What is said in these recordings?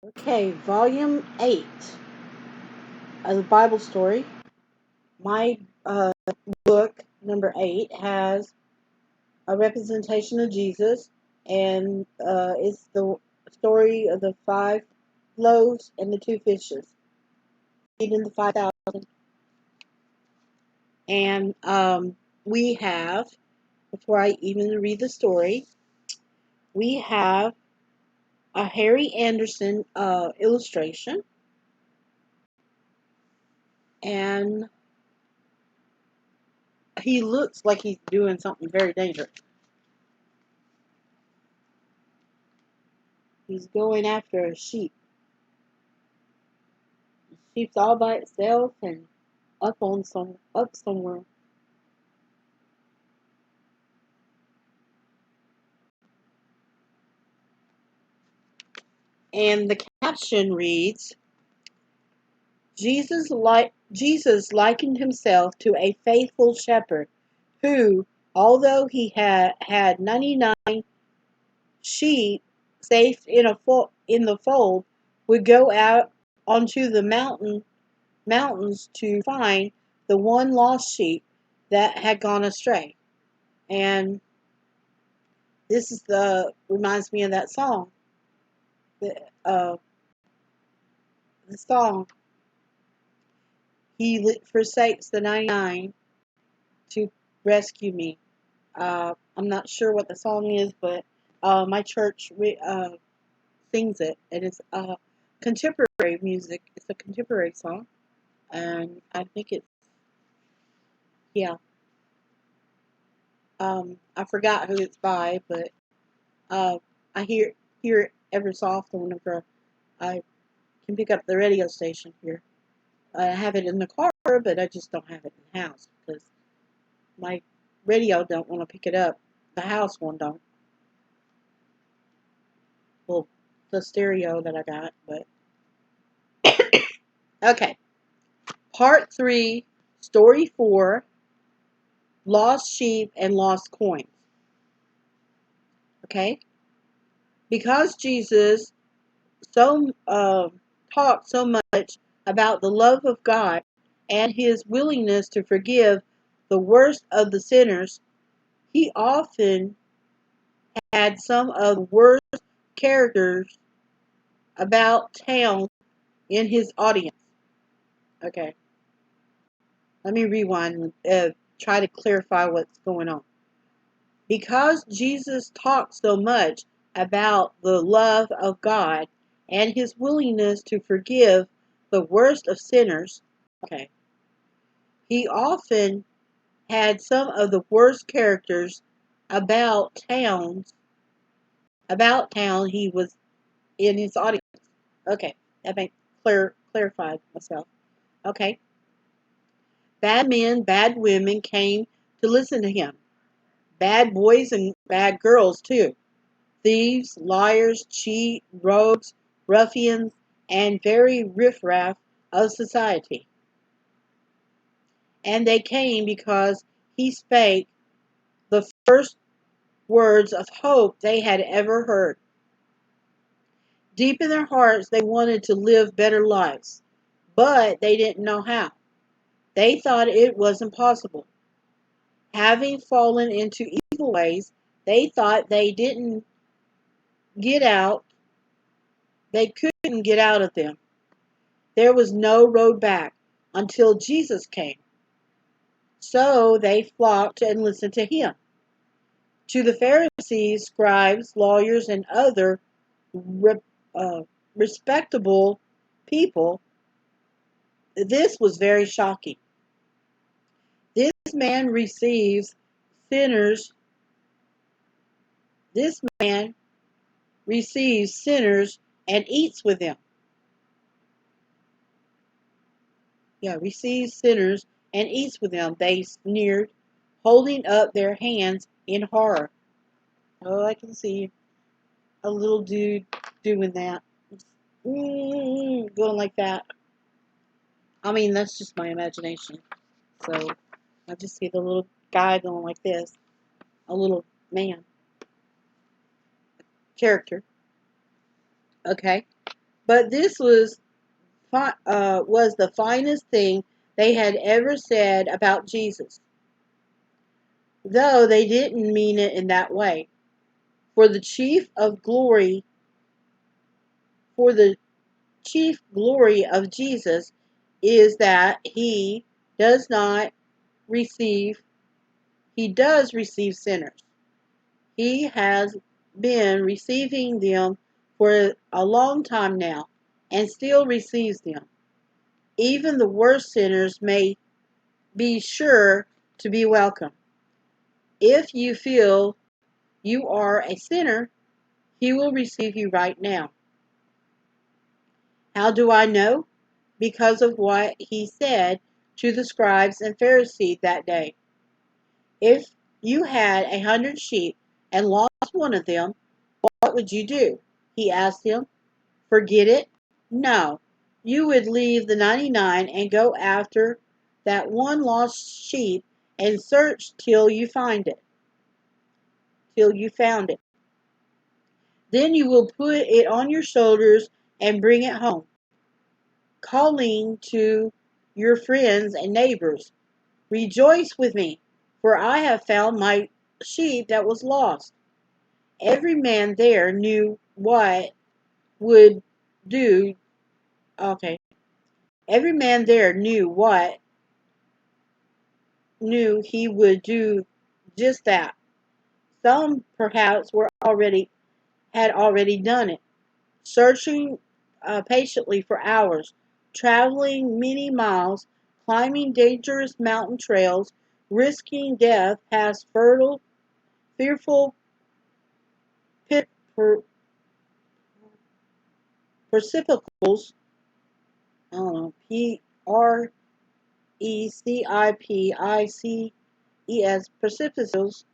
Okay, Volume 8 of the Bible story. My book, number 8, has a representation of Jesus, and it's the story of the 5 loaves and the 2 fishes, feeding the 5,000. And we have, before I even read the story, we have a Harry Anderson illustration, and he looks like he's doing something very dangerous. He's going after a sheep. The sheep's all by itself and up somewhere. And the caption reads, Jesus likened himself to a faithful shepherd who, although he had 99 sheep safe in the fold, would go out onto the mountains to find the one lost sheep that had gone astray. And this is reminds me of that song. The, uh, the song, He forsakes the 99 to rescue me. I'm not sure what the song is, but my church sings it, and it's contemporary music. It's a contemporary song, and I think yeah. I forgot who it's by, but uh, I hear it ever so often whenever I can pick up the radio station here. I have it in the car, but I just don't have it in the house because my radio don't want to pick it up. The house one don't. Well, the stereo that I got, but okay. Part 3, Story 4, Lost Sheep and Lost Coins. Okay? Because Jesus so talked so much about the love of God and his willingness to forgive the worst of the sinners, he often had some of the worst characters about town in his audience. Okay, let me rewind and try to clarify what's going on. Because Jesus talked so much about the love of God and his willingness to forgive the worst of sinners, okay, he often had some of the worst characters about town he was in his audience. Okay, that makes clarified myself. Okay. Bad men, bad women came to listen to him. Bad boys and bad girls, too. Thieves, liars, cheat, rogues, ruffians, and very riffraff of society. And they came because he spake the first words of hope they had ever heard. Deep in their hearts, they wanted to live better lives, but they didn't know how. They thought it was impossible. Having fallen into evil ways, they thought get out, they couldn't get out of them. There was no road back until Jesus came. So they flocked and listened to him. To the Pharisees, scribes, lawyers, and other re- uh, respectable people, this was very shocking. This man receives sinners. This man receives sinners and eats with them. Yeah, receives sinners and eats with them. They sneered, holding up their hands in horror. Oh, I can see a little dude doing that. Going like that. I mean, that's just my imagination. So I just see the little guy going like this. A little man. Character. Okay. But this was the finest thing they had ever said about Jesus, though they didn't mean it in that way. For the chief of glory, for the chief glory of Jesus is that does not receive, he does receive sinners. He has been receiving them for a long time now and still receives them. Even the worst sinners may be sure to be welcome. If you feel you are a sinner, he will receive you right now. How do I know? Because of what he said to the scribes and Pharisees that day. If you had 100 sheep and lost one of them, what would you do? He asked them. Forget it? No. You would leave the 99 and go after that one lost sheep and search till you find it. Till you found it. Then you will put it on your shoulders and bring it home, calling to your friends and neighbors. Rejoice with me, for I have found my sheep that was lost. Every man there knew what would do. Okay. Every man there knew he would do just that. Some perhaps had already done it, searching patiently for hours, traveling many miles, climbing dangerous mountain trails, risking death past fearful per, precipitals. I don't know, precipicals, precipitals,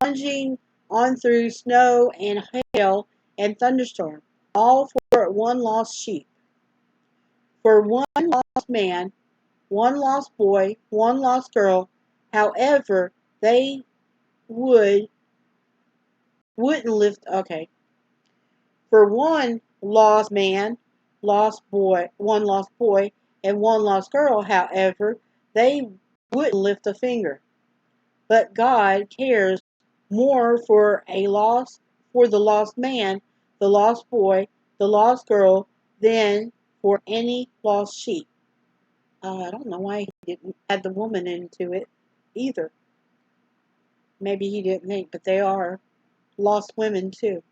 plunging on through snow and hail and thunderstorm, all for one lost sheep, for one lost man, one lost boy, one lost girl, however they would wouldn't lift okay. For one lost man, one lost boy, and one lost girl, however, they wouldn't lift a finger. But God cares more for the lost man, the lost boy, the lost girl, than for any lost sheep. I don't know why he didn't add the woman into it either. Maybe he didn't think, but they are lost women too.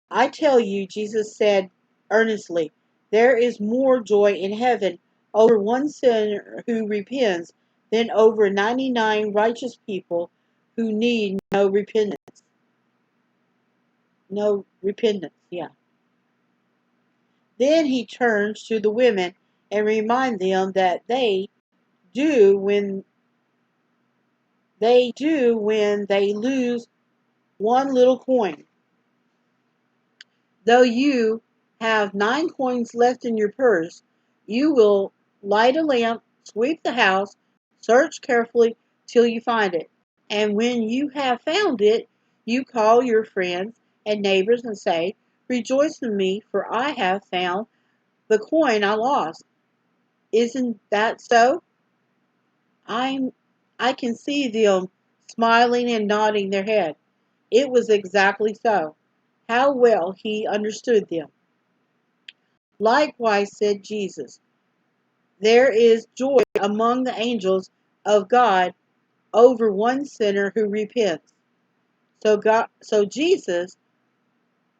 I tell you, Jesus said earnestly, there is more joy in heaven over one sinner who repents than over 99 righteous people who need no repentance. No repentance, yeah. Then he turns to the women and reminds them that do when when they lose one little coin. Though you have 9 coins left in your purse, you will light a lamp, sweep the house, search carefully till you find it. And when you have found it, you call your friends and neighbors and say, rejoice with me, for I have found the coin I lost. Isn't that so? I can see them smiling and nodding their head. It was exactly so. How well he understood them. Likewise said Jesus, there is joy among the angels of God over one sinner who repents. So Jesus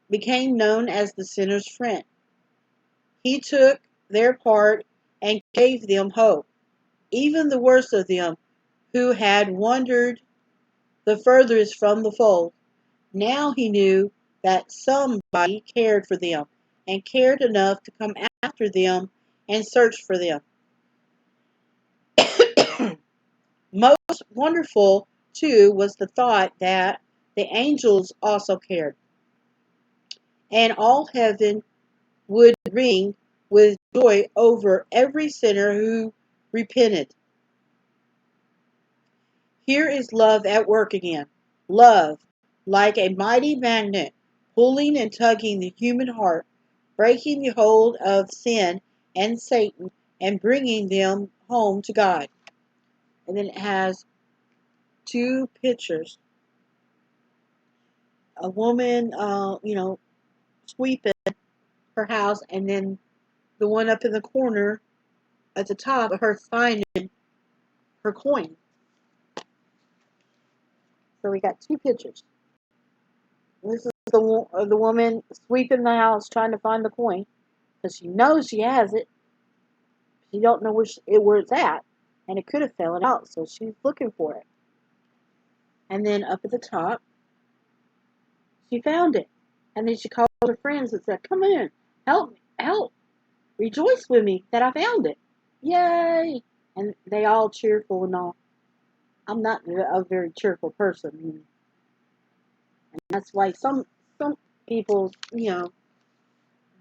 became known as the sinner's friend. He took their part and gave them hope, even the worst of them who had wandered the furthest from the fold. Now he knew that somebody cared for them and cared enough to come after them and search for them. Most wonderful, too, was the thought that the angels also cared, and all heaven would ring with joy over every sinner who repented. Here is love at work again. Love, like a mighty magnet, pulling and tugging the human heart, breaking the hold of sin and Satan, and bringing them home to God. And then it has two pictures. A woman, sweeping her house, and then the one up in the corner at the top of her finding her coin. So we got two pictures. This is the woman sweeping the house trying to find the coin because she knows she has it. She don't know where it's at, and it could have fallen out, so she's looking for it. And then up at the top, she found it, and then she called her friends and said, "Come in, help me, help, rejoice with me that I found it, yay!" And they all cheerful and all. I'm not a very cheerful person, and that's why some people,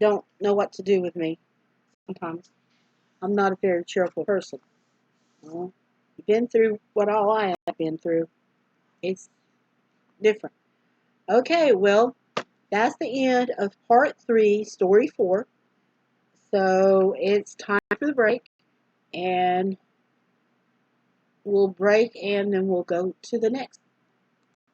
don't know what to do with me. Sometimes I'm not a very cheerful person. You've been through what all I have been through. It's different. Okay, well, that's the end of part 3, story 4. So it's time for the break, and we'll break and then we'll go to the next